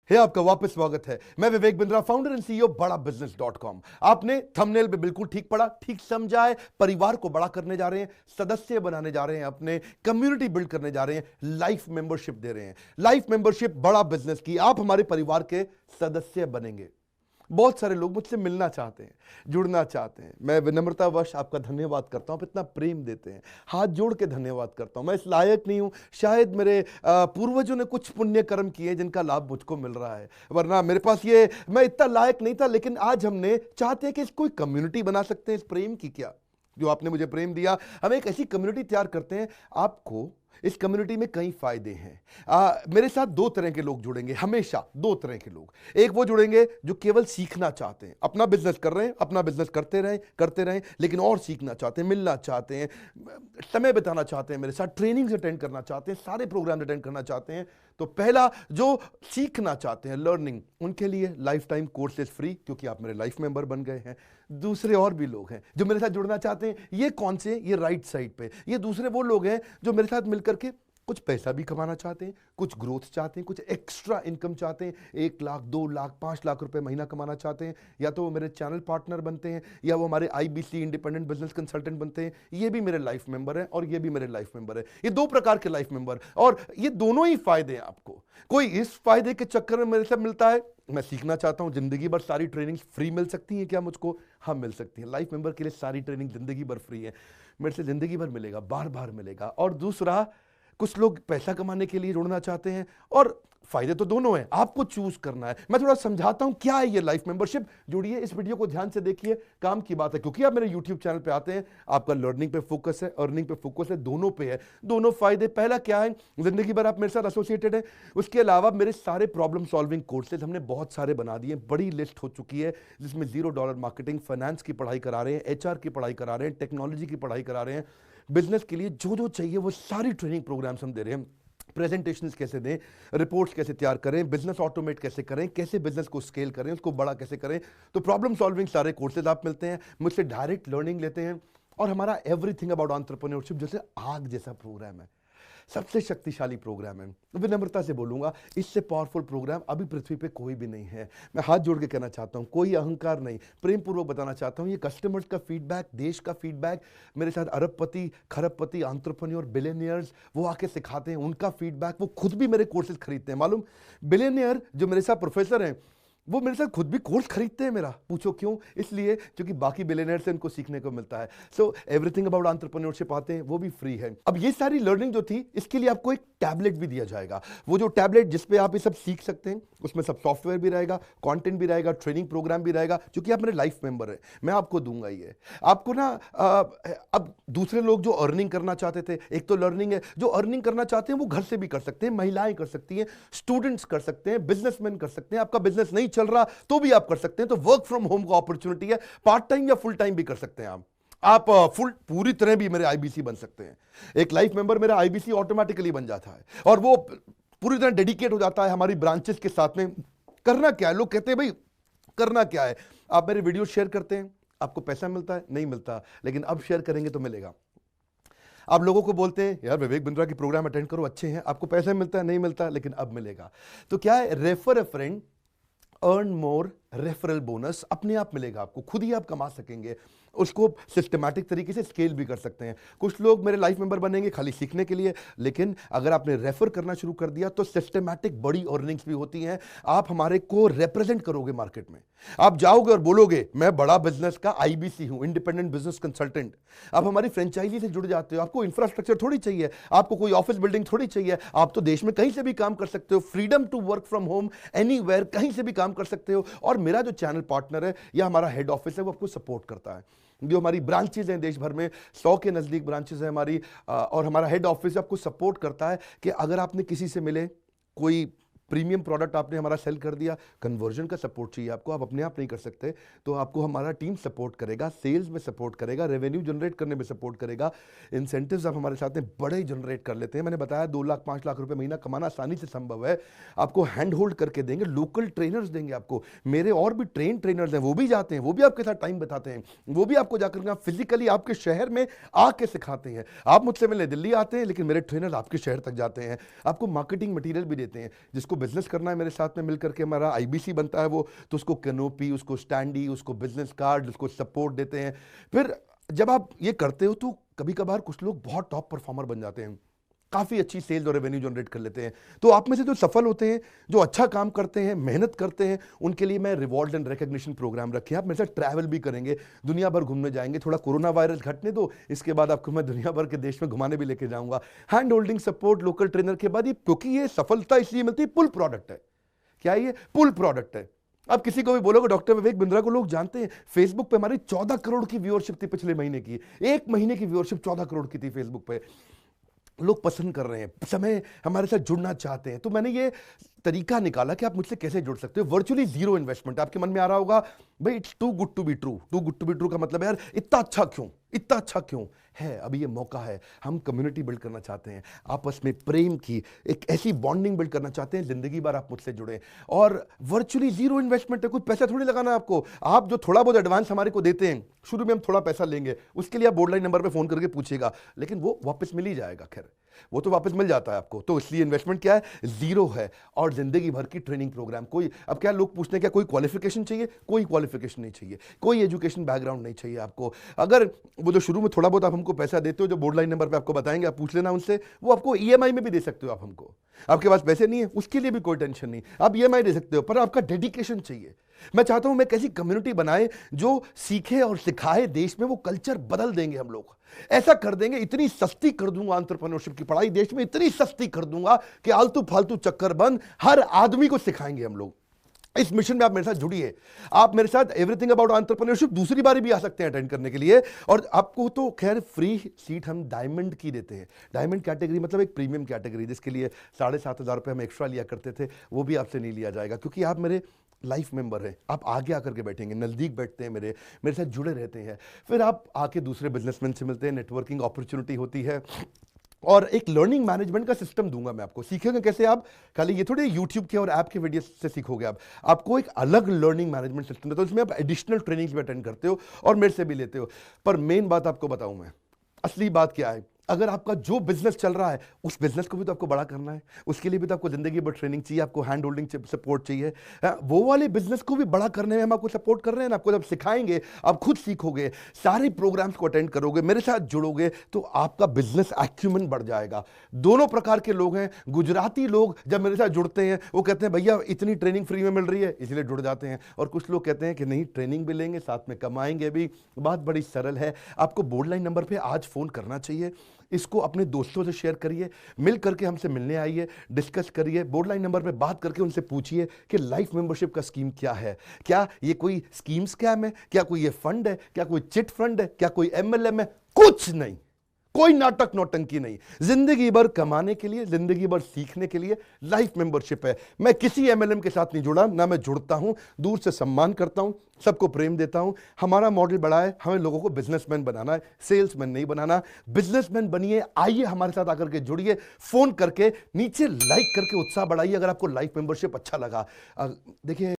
आपका वापस स्वागत है। मैं Vivek Bindra, founder and CEO बड़ा बिजनेस.com। आपने थंबनेल पे बिल्कुल ठीक पढ़ा, ठीक समझा है। परिवार को बड़ा करने जा रहे हैं, सदस्य बनाने जा रहे हैं, अपने कम्युनिटी बिल्ड करने जा रहे हैं, लाइफ मेंबरशिप दे रहे हैं। लाइफ मेंबरशिप बड़ा बिजनेस की, आप हमारे परिवार के सदस्य बनेंगे। बहुत सारे लोग मुझसे मिलना चाहते हैं, जुड़ना चाहते हैं। मैं विनम्रतावश आपका धन्यवाद करता हूं, आप इतना प्रेम देते हैं, हाथ जोड़ के धन्यवाद करता हूं। मैं इस लायक नहीं हूं, शायद मेरे पूर्वजों ने कुछ पुण्य कर्म किए जिनका लाभ मुझको मिल रहा है, वरना मेरे पास ये मैं इतना लायक नहीं था। लेकिन आज हमने चाहते हैं कि कोई कम्युनिटी बना सकते हैं इस प्रेम की। क्या जो आपने मुझे प्रेम दिया, हम एक ऐसी कम्युनिटी तैयार करते हैं। आपको इस कम्युनिटी में कई फायदे हैं। मेरे साथ दो तरह के लोग जुड़ेंगे, हमेशा दो तरह के लोग। एक वो जुड़ेंगे जो केवल सीखना चाहते हैं, अपना बिजनेस कर रहे हैं, अपना बिजनेस करते रहें, लेकिन और सीखना चाहते हैं, मिलना चाहते हैं, समय बिताना चाहते हैं, मेरे साथ ट्रेनिंग्स अटेंड करना चाहते हैं, सारे प्रोग्राम अटेंड करना चाहते हैं। तो पहला, जो सीखना चाहते हैं, लर्निंग, उनके लिए लाइफ टाइम कोर्सेज फ्री, क्योंकि आप मेरे लाइफ मेंबर बन गए हैं। दूसरे और भी लोग हैं जो मेरे साथ जुड़ना चाहते हैं। ये कौन से? ये राइट साइड पे, ये दूसरे वो लोग हैं जो मेरे साथ मिलकर के कुछ पैसा भी कमाना चाहते हैं, कुछ ग्रोथ चाहते हैं, कुछ एक्स्ट्रा इनकम चाहते हैं। 1 लाख, 2 लाख, 5 लाख रुपए महीना कमाना चाहते हैं। या तो वो मेरे चैनल पार्टनर बनते हैं, या वो हमारे IBC इंडिपेंडेंट बिजनेस कंसल्टेंट बनते हैं। ये भी मेरे लाइफ मेंबर हैं और ये भी मेरे लाइफ मेंबर है। ये दो प्रकार के लाइफ मेंबर, और ये दोनों ही फायदे हैं आपको। कोई इस फायदे के चक्कर में मेरे से मिलता है, मैं सीखना चाहता हूं, जिंदगी भर सारी ट्रेनिंग फ्री मिल सकती है क्या मुझको? हाँ, मिल सकती है। लाइफ मेंबर के लिए सारी ट्रेनिंग जिंदगी भर फ्री है, मेरे से जिंदगी भर मिलेगा, बार बार मिलेगा। और दूसरा, कुछ लोग पैसा कमाने के लिए जुड़ना चाहते हैं, और फायदे तो दोनों हैं, आपको चूज करना है। मैं थोड़ा समझाता हूं क्या है ये लाइफ मेंबरशिप। जुड़िए, इस वीडियो को ध्यान से देखिए, काम की बात है। क्योंकि आप मेरे YouTube चैनल पे आते हैं, आपका लर्निंग पे फोकस है, अर्निंग पे फोकस है, दोनों पे है। दोनों फायदे, पहला क्या है, जिंदगी भर आप मेरे साथ एसोसिएटेड हैं। उसके अलावा मेरे सारे प्रॉब्लम सॉल्विंग कोर्सेज हमने बहुत सारे बना दिए, बड़ी लिस्ट हो चुकी है, जिसमें $0 मार्केटिंग, फाइनेंस की पढ़ाई करा रहे हैं, HR की पढ़ाई करा रहे हैं, टेक्नोलॉजी की पढ़ाई करा रहे हैं। बिजनेस के लिए जो जो चाहिए वो सारी ट्रेनिंग प्रोग्राम्स हम दे रहे हैं। प्रेजेंटेशंस कैसे दें, रिपोर्ट्स कैसे तैयार करें, बिजनेस ऑटोमेट कैसे करें, कैसे बिजनेस को स्केल करें, उसको बड़ा कैसे करें। तो प्रॉब्लम सॉल्विंग सारे कोर्सेज आप मिलते हैं, मुझसे डायरेक्ट लर्निंग लेते हैं। और हमारा एवरीथिंग अबाउट एंटरप्रेन्योरशिप जैसे आग जैसा प्रोग्राम है, सबसे शक्तिशाली प्रोग्राम है। विनम्रता से बोलूंगा, इससे पावरफुल प्रोग्राम अभी पृथ्वी पे कोई भी नहीं है। मैं हाथ जोड़ के कहना चाहता हूं, कोई अहंकार नहीं, प्रेम पूर्वक बताना चाहता हूं, ये कस्टमर्स का फीडबैक, देश का फीडबैक, मेरे साथ अरबपति, खरबपति, एंटरप्रेन्योर, बिलियनियर्स, वो आके सिखाते हैं, उनका फीडबैक, वो खुद भी मेरे कोर्सेज खरीदते हैं। मालूम, बिलियनियर जो मेरे साथ प्रोफेसर हैं, वो मेरे साथ खुद भी कोर्स खरीदते हैं मेरा। पूछो क्यों? इसलिए क्योंकि बाकी बिलियनियर से उनको सीखने को मिलता है। सो एवरीथिंग अबाउट एंटरप्रेन्योरशिप आते हैं, वो भी फ्री है। अब ये सारी लर्निंग जो थी, इसके लिए आपको एक टैबलेट भी दिया जाएगा। वो जो टैबलेट जिसपे आप ये सब सीख सकते हैं, उसमें सब सॉफ्टवेयर भी रहेगा, कंटेंट भी रहेगा, ट्रेनिंग प्रोग्राम भी रहेगा। क्योंकि आप मेरे लाइफ मेंबर है, मैं आपको दूंगा ये। आपको ना अब दूसरे लोग जो अर्निंग करना चाहते थे, एक तो लर्निंग है, जो अर्निंग करना चाहते हैं वो घर से भी कर सकते हैं, महिलाएं कर सकती हैं, स्टूडेंट्स कर सकते हैं, बिजनेसमैन कर सकते हैं। आपका बिजनेस नहीं चल रहा तो भी आप कर सकते हैं। तो वर्क फ्रॉम होम का अपॉर्चुनिटी है, पार्ट टाइम या फुल टाइम भी कर सकते हैं आप फुल पूरी तरह भी मेरे IBC बन सकते हैं। एक लाइफ मेंबर मेरा IBC ऑटोमेटिकली बन जाता है, और वो पूरी तरह डेडिकेट हो जाता है हमारी ब्रांचेस के साथ में। करना क्या है, लोग कहते हैं भाई करना क्या है, आप मेरे वीडियो शेयर करते हैं, आपको पैसा मिलता है? नहीं मिलता, लेकिन अब शेयर करेंगे तो मिलेगा। आप लोगों को बोलते हैं यार विवेक बिंद्रा की प्रोग्राम अटेंड करो, अच्छे हैं, आपको पैसा मिलता है? नहीं मिलता, लेकिन अब मिलेगा। तो क्या है, refer a friend, earn more, referral bonus अपने आप मिलेगा आपको, खुद ही आप कमा सकेंगे। उसको सिस्टमैटिक तरीके से स्केल भी कर सकते हैं। कुछ लोग मेरे लाइफ मेंबर बनेंगे खाली सीखने के लिए, लेकिन अगर आपने रेफर करना शुरू कर दिया तो सिस्टमैटिक बड़ी अर्निंग्स भी होती हैं। आप हमारे को रिप्रेजेंट करोगे मार्केट में, आप जाओगे और बोलोगे मैं बड़ा बिजनेस का IBC हूं, इंडिपेंडेंट बिजनेस कंसल्टेंट। आप हमारी फ्रेंचाइजी से जुड़ जाते हो, आपको इंफ्रास्ट्रक्चर थोड़ी चाहिए, आपको कोई ऑफिस बिल्डिंग थोड़ी चाहिए, आप तो देश में कहीं से भी काम कर सकते हो, freedom to work from home, anywhere, कहीं से भी काम कर सकते हो। और मेरा जो चैनल पार्टनर है या हमारा हेड ऑफिस है, वो आपको सपोर्ट करता है। जो हमारी ब्रांचेज हैं देश भर में, 100 के नजदीक ब्रांचेज हैं हमारी, और हमारा हेड ऑफिस आपको सपोर्ट करता है कि अगर आपने किसी से मिले, कोई प्रीमियम प्रोडक्ट आपने हमारा सेल कर दिया, कन्वर्जन का सपोर्ट चाहिए आपको, आप अपने आप नहीं कर सकते, तो आपको हमारा टीम सपोर्ट करेगा, सेल्स में सपोर्ट करेगा, रेवेन्यू जनरेट करने में सपोर्ट करेगा, इंसेंटिव्स आप हमारे साथ में बड़े जनरेट कर लेते हैं। मैंने बताया 2 लाख 5 लाख रुपए महीना कमाना आसानी से संभव है। आपको हैंड होल्ड करके देंगे, लोकल ट्रेनर्स देंगे आपको, मेरे और भी ट्रेनर्स हैं, वो भी जाते हैं, वो भी आपके साथ टाइम बताते हैं, वो भी आपको जाकर फिजिकली आपके शहर में आके सिखाते हैं। आप मुझसे मिलने दिल्ली आते हैं, लेकिन मेरे ट्रेनर आपके शहर तक जाते हैं, आपको मार्केटिंग मटीरियल भी देते हैं, जिसको बिजनेस करना है मेरे साथ में मिलकर के, हमारा आईबीसी बनता है वो, तो उसको कैनोपी, उसको स्टैंडी, उसको बिजनेस कार्ड, उसको सपोर्ट देते हैं। फिर जब आप ये करते हो तो कभी कभार कुछ लोग बहुत टॉप परफॉर्मर बन जाते हैं, काफ़ी अच्छी सेल्स और रेवेन्यू जनरेट कर लेते हैं। तो आप में से जो सफल होते हैं, जो अच्छा काम करते हैं, मेहनत करते हैं, उनके लिए मैं रिवॉर्ड एंड रिकग्निशन प्रोग्राम रखे हैं। आप मेरे साथ ट्रैवल भी करेंगे, दुनिया भर घूमने जाएंगे। थोड़ा कोरोना वायरस घटने दो, इसके बाद आपको मैं दुनिया भर के देश में घुमाने भी लेके जाऊंगा। Hand holding support, local trainer के बाद ये, क्योंकि ये सफलता इसलिए मिलती है, पुल प्रोडक्ट है। क्या ये पुल प्रोडक्ट है? अब किसी को भी बोलोगे डॉक्टर विवेक बिंद्रा को लोग जानते हैं, फेसबुक पे हमारी 14 करोड़ की व्यूअरशिप थी पिछले महीने की। एक महीने की व्यूअरशिप 14 करोड़ की थी फेसबुक पे। लोग पसंद कर रहे हैं, समय हमारे साथ जुड़ना चाहते हैं। तो मैंने ये तरीका निकाला कि आप मुझसे कैसे जुड़ सकते हो। Virtually zero investment. आपके मन में आ रहा होगा भाई it's too good to be true. Too good to be true का मतलब है यार इतना अच्छा क्यों, इतना अच्छा क्यों है? अभी ये मौका है, हम कम्युनिटी बिल्ड करना चाहते हैं, आपस में प्रेम की एक ऐसी बॉन्डिंग बिल्ड करना चाहते हैं, जिंदगी भर आप मुझसे जुड़े। और वर्चुअली जीरो इन्वेस्टमेंट है, कोई पैसा थोड़ी लगाना है आपको। आप जो थोड़ा बहुत एडवांस हमारे को देते हैं, शुरू में हम थोड़ा पैसा लेंगे, उसके लिए आप बोर्ड लाइन नंबर पे फोन करके पूछिएगा, लेकिन वो वापस मिल ही जाएगा। खैर वो तो वापस मिल जाता है आपको। तो इसलिए इन्वेस्टमेंट क्या है? जीरो है। और जिंदगी भर की ट्रेनिंग प्रोग्राम। कोई, अब क्या लोग पूछते हैं क्या कोई क्वालिफिकेशन चाहिए? कोई क्वालिफिकेशन नहीं चाहिए, कोई एजुकेशन बैकग्राउंड नहीं चाहिए आपको। अगर वो जो शुरू में थोड़ा बहुत आप हमको पैसा देते हो, जो बोर्ड लाइन नंबर पे आपको बताएंगे, आप पूछ लेना उनसे, वो आपको ईएमआई में भी दे सकते हो आप हमको। आपके पास पैसे नहीं है उसके लिए भी कोई टेंशन नहीं, आप ईएमआई दे सकते हो, पर आपका डेडिकेशन चाहिए। मैं चाहता हूं मैं कैसी कम्युनिटी बनाए जो सीखे और सिखाए, देश में वो कल्चर बदल देंगे हम लोग। ऐसा कर देंगे, इतनी सस्ती कर दूंगा एंटरप्रेन्योरशिप की पढ़ाई देश में, इतनी सस्ती कर दूंगा कि आलतू फालतू चक्कर बंद, हर आदमी को सिखाएंगे हम लोग। इस मिशन में आप मेरे साथ जुड़िए। आप मेरे साथ एवरीथिंग अबाउट एंटरप्रेन्योरशिप दूसरी बार भी आ सकते हैं अटेंड करने के लिए। और आपको तो खैर फ्री सीट हम डायमंड की देते हैं। डायमंड कैटेगरी मतलब एक प्रीमियम कैटेगरी, जिसके लिए 7,500 रुपये हम एक्स्ट्रा लिया करते थे, वो भी आपसे नहीं लिया जाएगा, क्योंकि आप मेरे लाइफ मेंबर है। आप आगे आकर के बैठेंगे, नज़दीक बैठते हैं, मेरे साथ जुड़े रहते हैं। फिर आप आके दूसरे बिजनेसमैन से मिलते हैं, नेटवर्किंग अपॉर्चुनिटी होती है। और एक लर्निंग मैनेजमेंट का सिस्टम दूंगा मैं आपको। सीखेंगे कैसे आप? खाली ये थोड़े यूट्यूब के और ऐप के वीडियो से सीखोगे आप। आपको एक अलग लर्निंग मैनेजमेंट सिस्टम है, तो इसमें आप एडिशनल ट्रेनिंग्स भी अटेंड करते हो और मेरे से भी लेते हो। पर मेन बात आपको बताऊं मैं, असली बात क्या है, अगर आपका जो बिजनेस चल रहा है उस बिजनेस को भी तो आपको बड़ा करना है, उसके लिए भी तो आपको जिंदगी भर ट्रेनिंग चाहिए, आपको हैंड होल्डिंग सपोर्ट चाहिए। वो वाले बिजनेस को भी बड़ा करने में हम आपको सपोर्ट कर रहे हैं ना। आपको जब सिखाएंगे, आप खुद सीखोगे, सारे प्रोग्राम्स को अटेंड करोगे, मेरे साथ जुड़ोगे, तो आपका बिजनेस एक्यूमेंट बढ़ जाएगा। दोनों प्रकार के लोग हैं। गुजराती लोग जब मेरे साथ जुड़ते हैं वो कहते हैं भैया इतनी ट्रेनिंग फ्री में मिल रही है, इसलिए जुड़ जाते हैं। और कुछ लोग कहते हैं कि नहीं, ट्रेनिंग भी लेंगे, साथ में कमाएंगे भी। बात बड़ी सरल है। आपको बोर्ड लाइन नंबर पर आज फोन करना चाहिए, इसको अपने दोस्तों से शेयर करिए, मिल करके हमसे मिलने आइए, डिस्कस करिए, बोर्ड लाइन नंबर पे बात करके उनसे पूछिए कि लाइफ मेंबरशिप का स्कीम क्या है। क्या ये कोई स्कीम स्कैम है? क्या कोई ये फंड है? क्या कोई चिट फंड है? क्या कोई एमएलएम है? कुछ नहीं, कोई नाटक नौटंकी नहीं। जिंदगी भर कमाने के लिए, जिंदगी भर सीखने के लिए लाइफ मेंबरशिप है। मैं किसी एमएलएम के साथ नहीं जुड़ा, ना मैं जुड़ता हूं। दूर से सम्मान करता हूं, सबको प्रेम देता हूं। हमारा मॉडल बड़ा है, हमें लोगों को बिजनेसमैन बनाना है, सेल्समैन नहीं बनाना। बिजनेसमैन बनिए, आइए हमारे साथ आकर के जुड़िए, फोन करके नीचे लाइक करके उत्साह बढ़ाइए अगर आपको लाइफ मेंबरशिप अच्छा लगा। देखिए